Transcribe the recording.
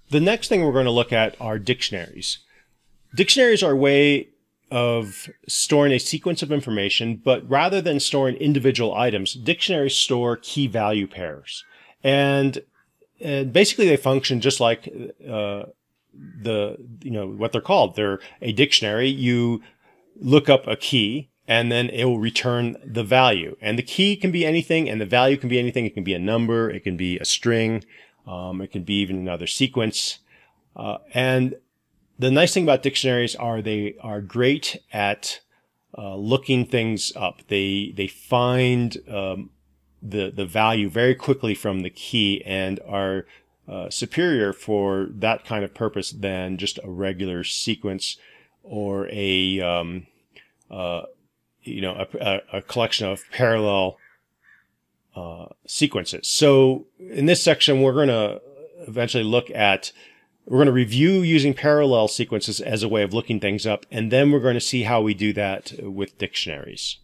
The next thing we're going to look at are dictionaries. Dictionaries are a way of storing a sequence of information, but rather than storing individual items, dictionaries store key value pairs. And basically they function just like what they're called. They're a dictionary. You look up a key and then it will return the value. And the key can be anything and the value can be anything. It can be a number. It can be a string. It can be even another sequence. And the nice thing about dictionaries are they are great at looking things up. They find the value very quickly from the key and are superior for that kind of purpose than just a regular sequence or a collection of parallel sequences. So in this section, we're going to eventually we're going to review using parallel sequences as a way of looking things up, and then we're going to see how we do that with dictionaries.